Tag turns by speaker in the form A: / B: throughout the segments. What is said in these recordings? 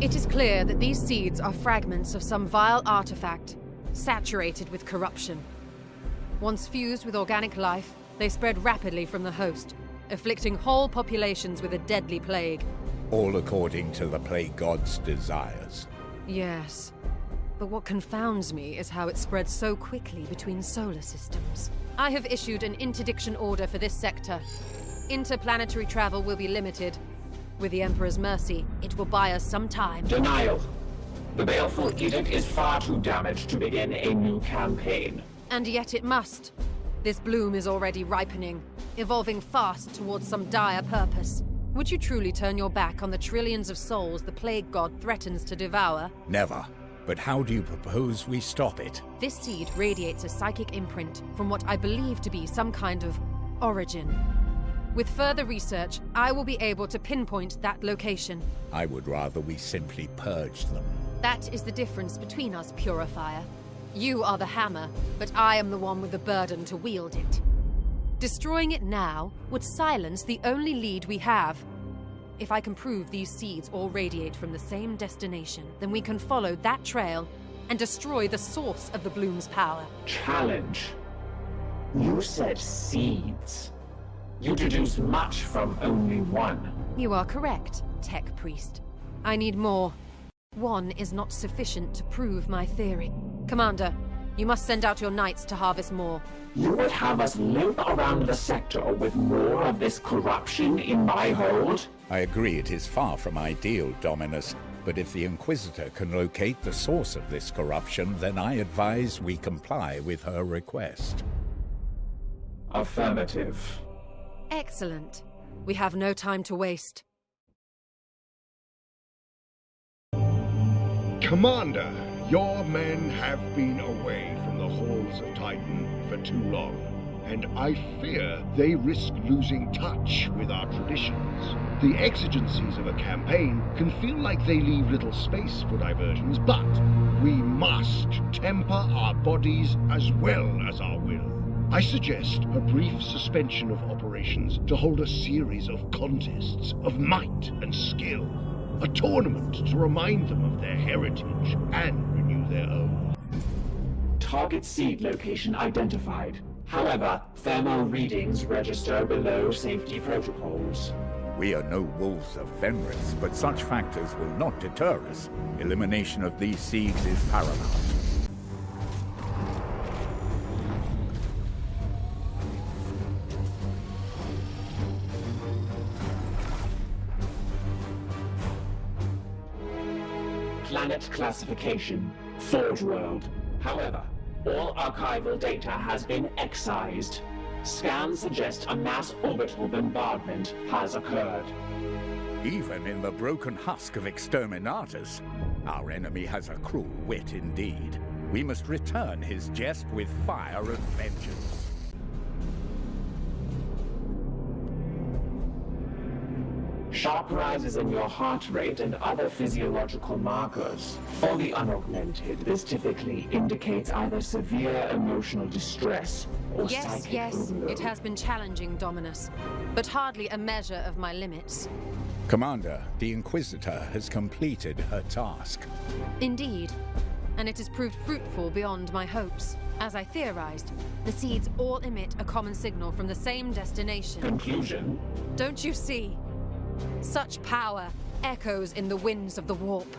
A: It is clear that these seeds are fragments of some vile artifact, saturated with corruption. Once fused with organic life, they spread rapidly from the host, afflicting whole populations with a deadly plague.
B: All according to the plague god's desires.
A: Yes. But what confounds me is how it spreads so quickly between solar systems. I have issued an interdiction order for this sector. Interplanetary travel will be limited. With the Emperor's mercy, it will buy us some time.
C: Denial. The baleful edict is far too damaged to begin a new campaign.
A: And yet it must. This bloom is already ripening, evolving fast towards some dire purpose. Would you truly turn your back on the trillions of souls the plague god threatens to devour?
B: Never. But how do you propose we stop it?
A: This seed radiates a psychic imprint from what I believe to be some kind of origin. With further research, I will be able to pinpoint that location.
B: I would rather we simply purge them.
A: That is the difference between us, Purifier. You are the hammer, but I am the one with the burden to wield it. Destroying it now would silence the only lead we have. If I can prove these seeds all radiate from the same destination, then we can follow that trail and destroy the source of the bloom's power.
C: Challenge. You said seeds. You deduce much from only one.
A: You are correct, Tech Priest. I need more. One is not sufficient to prove my theory. Commander, you must send out your knights to harvest more.
C: You would have us limp around the sector with more of this corruption in my hold?
B: I agree it is far from ideal, Dominus, but if the Inquisitor can locate the source of this corruption, then I advise we comply with her request.
C: Affirmative.
A: Excellent. We have no time to waste.
D: Commander, your men have been away from the halls of Titan for too long, and I fear they risk losing touch with our traditions. The exigencies of a campaign can feel like they leave little space for diversions, but we must temper our bodies as well as our will. I suggest a brief suspension of operations to hold a series of contests of might and skill. A tournament to remind them of their heritage and renew their own.
C: Target seed location identified. However, thermal readings register below safety protocols.
B: We are no wolves of Fenris, but such factors will not deter us. Elimination of these seeds is paramount.
C: Planet classification, Forge World. However, all archival data has been excised. Scans suggest a mass orbital bombardment has occurred.
B: Even in the broken husk of Exterminators, our enemy has a cruel wit indeed. We must return his jest with fire and vengeance.
C: Sharp rises in your heart rate and other physiological markers. For the unaugmented, this typically indicates either severe emotional distress or psychic overload.
A: It has been challenging, Dominus, but hardly a measure of my limits.
B: Commander, the Inquisitor has completed her task.
A: Indeed, and it has proved fruitful beyond my hopes. As I theorized, the seeds all emit a common signal from the same destination.
C: Conclusion?
A: Don't you see? Such power echoes in the winds of the warp,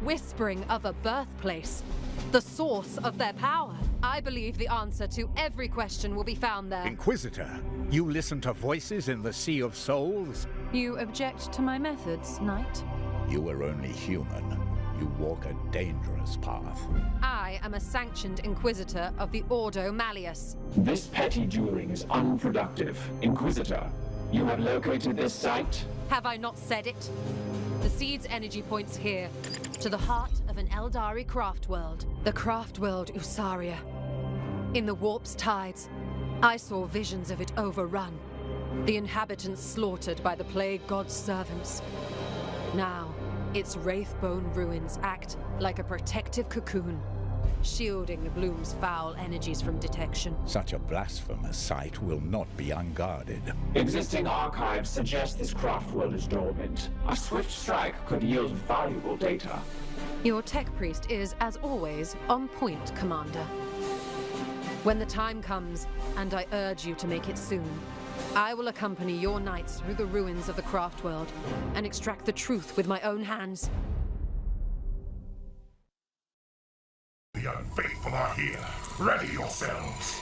A: whispering of a birthplace, the source of their power. I believe the answer to every question will be found there.
B: Inquisitor, you listen to voices in the Sea of Souls?
A: You object to my methods, Knight?
B: You are only human. You walk a dangerous path.
A: I am a sanctioned Inquisitor of the Ordo Malleus.
C: This petty dueling is unproductive. Inquisitor, you have located this site?
A: Have I not said it? The seed's energy points here, to the heart of an Eldari craft world. The craft world Usaria. In the warp's tides, I saw visions of it overrun. The inhabitants slaughtered by the plague god's servants. Now, its wraithbone ruins act like a protective cocoon, shielding the bloom's foul energies from detection.
B: Such a blasphemous sight will not be unguarded.
C: Existing archives suggest this craft world is dormant. A swift strike could yield valuable data.
A: Your tech priest is, as always, on point, Commander. When the time comes, and I urge you to make it soon, I will accompany your knights through the ruins of the craft world and extract the truth with my own hands.
E: The unfaithful are here. Ready yourselves.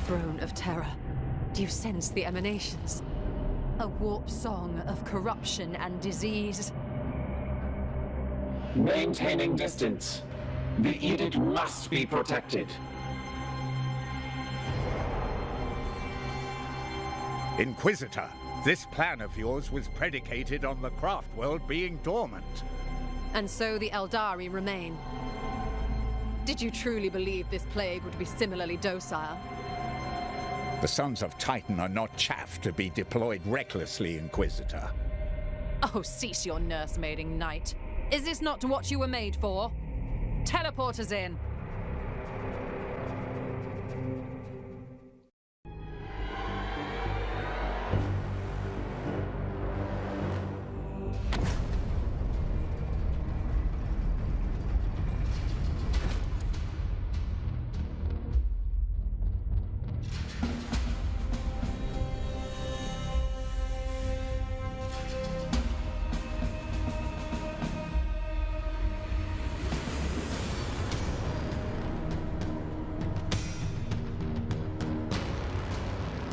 A: Throne of Terror. Do you sense the emanations? A warp song of corruption and disease.
C: Maintaining distance. The edict must be protected.
B: Inquisitor, this plan of yours was predicated on the craft world being dormant.
A: And so the Eldari remain. Did you truly believe this plague would be similarly docile?
B: The Sons of Titan are not chaff to be deployed recklessly, Inquisitor.
A: Oh, cease your nursemaiding, knight. Is this not what you were made for? Teleport us in.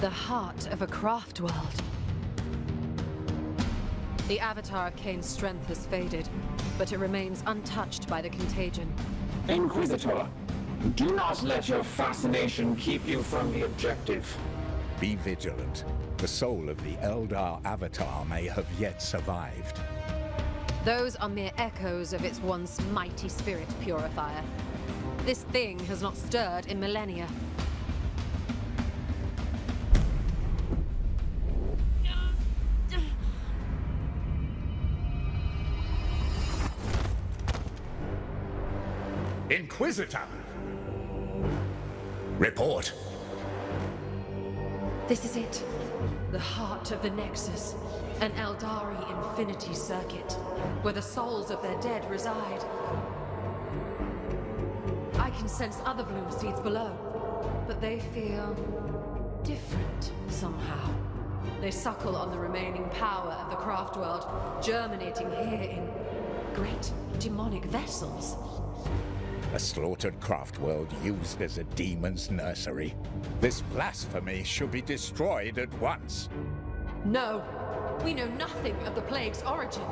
A: The heart of a craft world. The avatar of Kane's strength has faded, but it remains untouched by the contagion.
C: Inquisitor, do not let your fascination keep you from the objective.
B: Be vigilant. The soul of the Eldar avatar may have yet survived.
A: Those are mere echoes of its once mighty spirit purifier. This thing has not stirred in millennia.
B: Inquisitor! Report.
A: This is it. The heart of the Nexus. An Eldari infinity circuit, where the souls of their dead reside. I can sense other bloom seeds below, but they feel different somehow. They suckle on the remaining power of the craft world, germinating here in great demonic vessels.
B: A slaughtered craft world used as a demon's nursery. This blasphemy should be destroyed at once.
A: No, we know nothing of the plague's origin.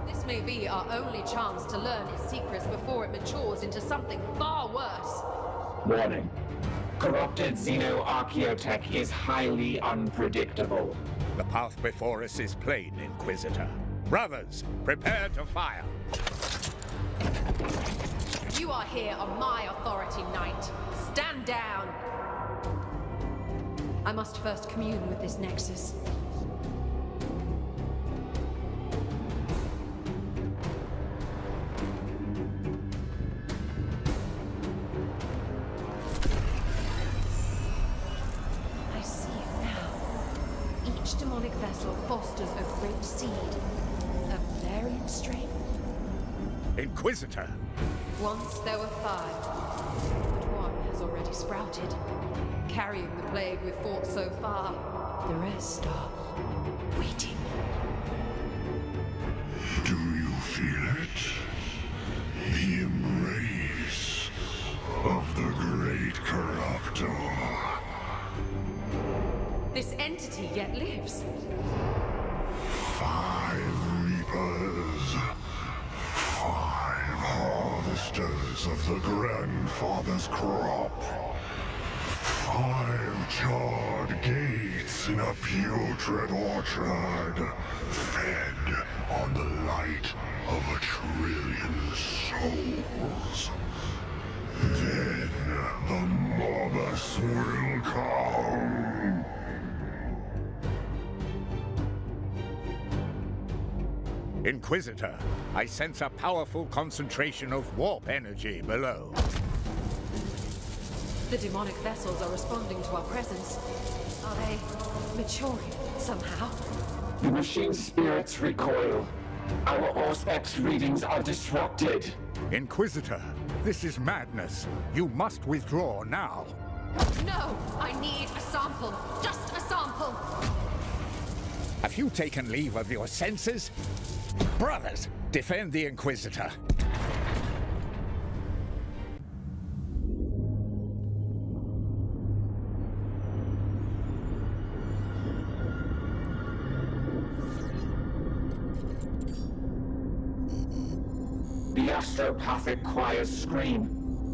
A: This may be our only chance to learn its secrets before it matures into something far worse.
C: Warning. Corrupted xenoarchaeotech is highly unpredictable.
B: The path before us is plain, Inquisitor. Brothers, prepare to fire.
A: You are here on my authority, Knight. Stand down! I must first commune with this Nexus. I see it now. Each demonic vessel fosters a great seed. A variant strain?
B: Inquisitor!
A: Once there were 5, but one has already sprouted, carrying the plague we've fought so far. The rest are waiting.
E: Do you feel it? The embrace of the great corruptor.
A: This entity yet lives.
E: 5 reapers. 5 harvesters of the grandfather's crop. 5 charred gates in a putrid orchard, fed on the light of 1,000,000,000 souls. Then the Morbus will come.
B: Inquisitor, I sense a powerful concentration of warp energy below.
A: The demonic vessels are responding to our presence. Are they maturing somehow?
C: The machine's spirits recoil. Our Auspex readings are disrupted.
B: Inquisitor, this is madness. You must withdraw now.
A: No! I need a sample. Just a sample!
B: Have you taken leave of your senses? Brothers, defend the Inquisitor.
C: The astropathic choirs scream.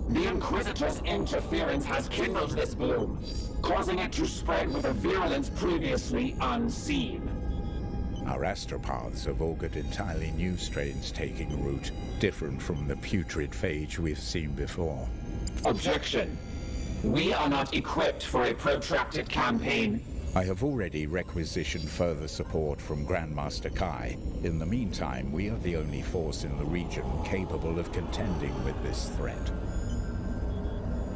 C: The Inquisitor's interference has kindled this bloom, causing it to spread with a virulence previously unseen.
B: Our astropaths have augured entirely new strains taking root, different from the putrid phage we've seen before.
C: Objection. We are not equipped for a protracted campaign.
B: I have already requisitioned further support from Grandmaster Kai. In the meantime, we are the only force in the region capable of contending with this threat.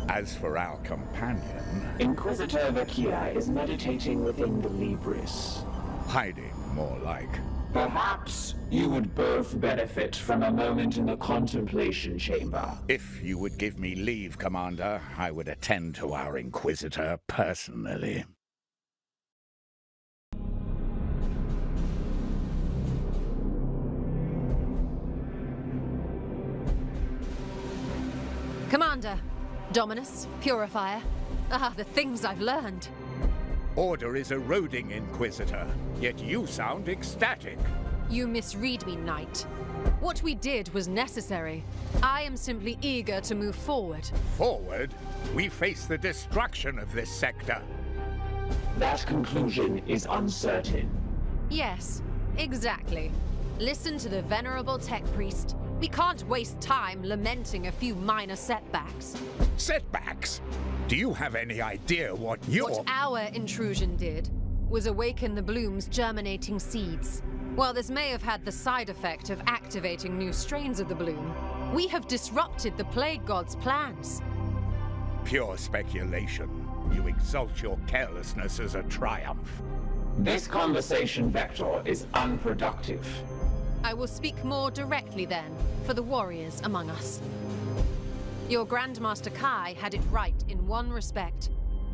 B: As for our companion...
C: Inquisitor Vakia is meditating within the Libris.
B: Hiding, more like.
C: Perhaps you would both benefit from a moment in the contemplation chamber.
B: If you would give me leave, Commander, I would attend to our Inquisitor personally.
A: Commander, Dominus, Purifier. Ah, the things I've learned.
B: Order is eroding, Inquisitor, yet you sound ecstatic.
A: You misread me, Knight. What we did was necessary. I am simply eager to move forward.
B: Forward? We face the destruction of this sector.
C: That conclusion is uncertain.
A: Yes, exactly. Listen to the venerable tech priest. We can't waste time lamenting a few minor setbacks.
B: Setbacks? Do you have any idea what
A: What our intrusion did was awaken the bloom's germinating seeds. While this may have had the side effect of activating new strains of the bloom, we have disrupted the Plague God's plans.
B: Pure speculation. You exalt your carelessness as a triumph.
C: This conversation vector is unproductive.
A: I will speak more directly then, for the warriors among us. Your Grandmaster Kai had it right in one respect.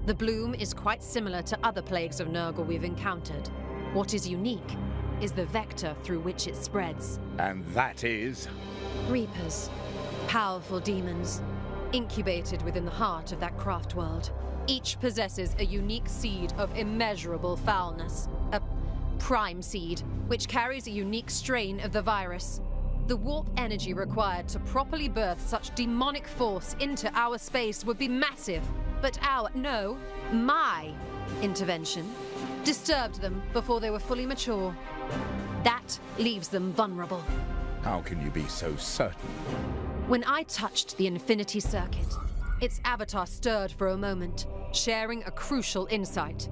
A: The bloom is quite similar to other plagues of Nurgle we've encountered. What is unique is the vector through which it spreads.
B: And that is?
A: Reapers. Powerful demons. Incubated within the heart of that craft world. Each possesses a unique seed of immeasurable foulness. A prime seed, which carries a unique strain of the virus. The warp energy required to properly birth such demonic force into our space would be massive. But my intervention disturbed them before they were fully mature. That leaves them vulnerable.
B: How can you be so certain?
A: When I touched the Infinity Circuit, its avatar stirred for a moment, sharing a crucial insight.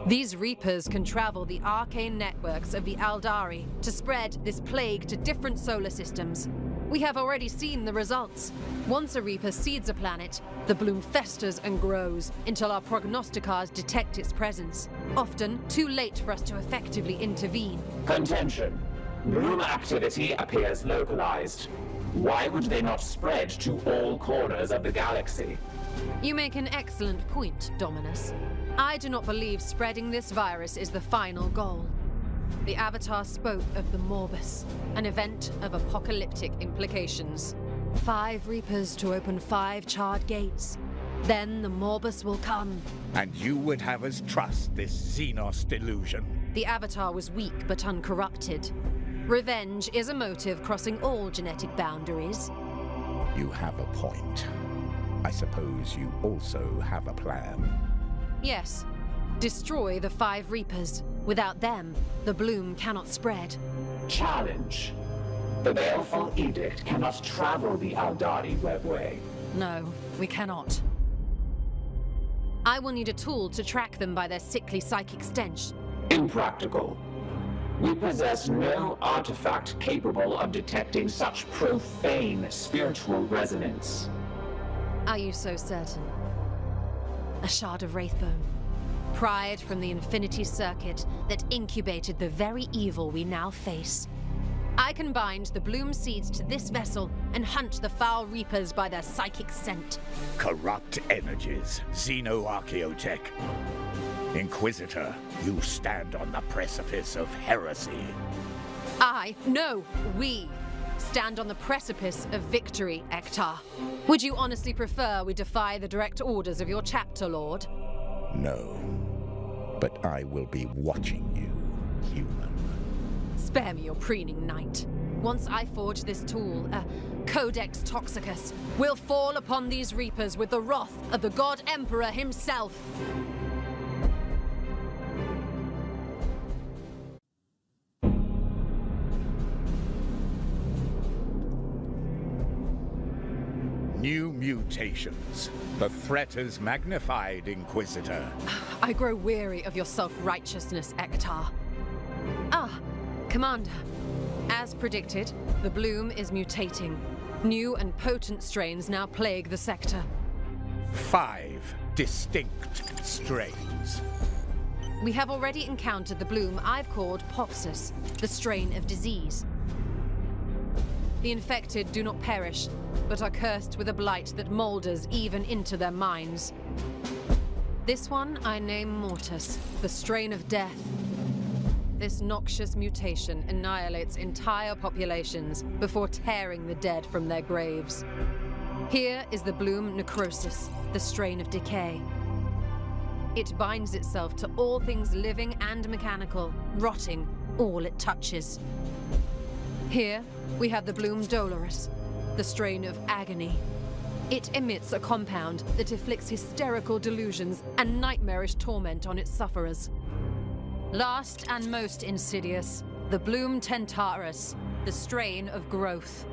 A: These Reapers can travel the arcane networks of the Aldari to spread this plague to different solar systems. We have already seen the results. Once a Reaper seeds a planet, the bloom festers and grows until our prognosticars detect its presence. Often too late for us to effectively intervene.
C: Contention. Bloom activity appears localized. Why would they not spread to all corners of the galaxy?
A: You make an excellent point, Dominus. I do not believe spreading this virus is the final goal. The Avatar spoke of the Morbus, an event of apocalyptic implications. 5 Reapers to open 5 charred gates. Then the Morbus will come.
B: And you would have us trust this Xenos delusion.
A: The Avatar was weak but uncorrupted. Revenge is a motive crossing all genetic boundaries.
B: You have a point. I suppose you also have a plan.
A: Yes. Destroy the 5 Reapers. Without them, the bloom cannot spread.
C: Challenge. The baleful edict cannot travel the Aldari webway.
A: No, we cannot. I will need a tool to track them by their sickly psychic stench.
C: Impractical. We possess no artifact capable of detecting such profane spiritual resonance.
A: Are you so certain? A shard of Wraithbone, pried from the Infinity Circuit that incubated the very evil we now face. I can bind the bloom seeds to this vessel and hunt the foul reapers by their psychic scent.
B: Corrupt energies, xenoarchaeotech. Inquisitor, you stand on the precipice of heresy.
A: We stand on the precipice of victory, Ektar. Would you honestly prefer we defy the direct orders of your chapter lord?
B: No, but I will be watching you, human.
A: Spare me your preening, knight. Once I forge this tool, Codex Toxicus, will fall upon these reapers with the wrath of the God Emperor himself.
B: New mutations. The threat is magnified, Inquisitor.
A: I grow weary of your self-righteousness, Ektar. Commander. As predicted, the bloom is mutating. New and potent strains now plague the sector.
B: 5 distinct strains.
A: We have already encountered the bloom I've called Popsis, the strain of disease. The infected do not perish, but are cursed with a blight that moulders even into their minds. This one I name Mortis, the strain of death. This noxious mutation annihilates entire populations before tearing the dead from their graves. Here is the bloom Necrosis, the strain of decay. It binds itself to all things living and mechanical, rotting all it touches. Here we have the bloom Dolorous, the strain of agony. It emits a compound that inflicts hysterical delusions and nightmarish torment on its sufferers. Last and most insidious, the bloom Tentarus, the strain of growth.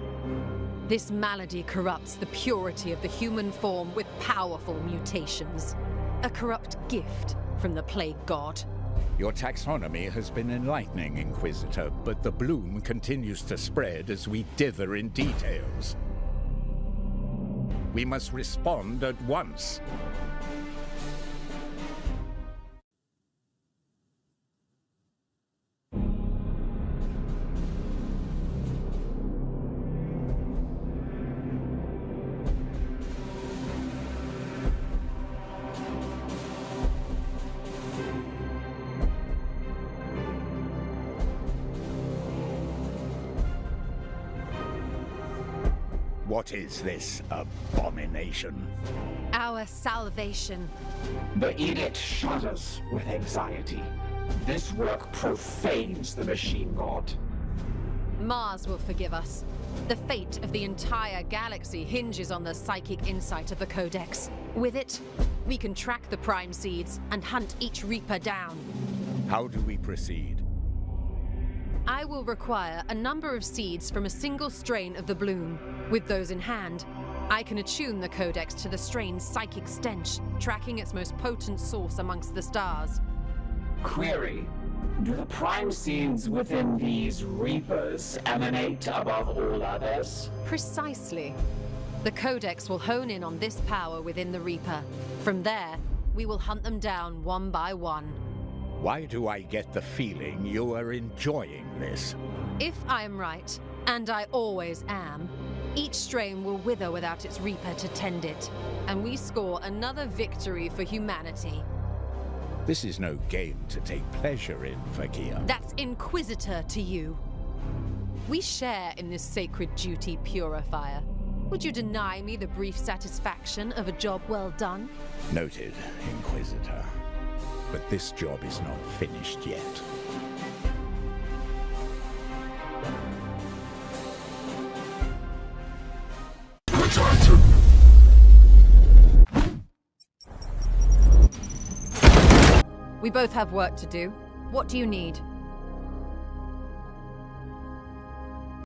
A: This malady corrupts the purity of the human form with powerful mutations. A corrupt gift from the plague god.
B: Your taxonomy has been enlightening, Inquisitor, but the bloom continues to spread as we dither in details. We must respond at once. What is this abomination?
A: Our salvation.
C: The edict shudders with anxiety. This work profanes the machine god.
A: Mars will forgive us. The fate of the entire galaxy hinges on the psychic insight of the Codex. With it, we can track the Prime Seeds and hunt each Reaper down.
B: How do we proceed?
A: I will require a number of seeds from a single strain of the bloom. With those in hand, I can attune the Codex to the strain's psychic stench, tracking its most potent source amongst the stars.
C: Query. Do the Prime Seeds within these Reapers emanate above all others?
A: Precisely. The Codex will hone in on this power within the Reaper. From there, we will hunt them down one by one.
B: Why do I get the feeling you are enjoying this?
A: If I am right, and I always am, each strain will wither without its Reaper to tend it, and we score another victory for humanity.
B: This is no game to take pleasure in, Fakir.
A: That's Inquisitor to you. We share in this sacred duty, Purifier. Would you deny me the brief satisfaction of a job well done?
B: Noted, Inquisitor. But this job is not finished yet.
A: We both have work to do. What do you need?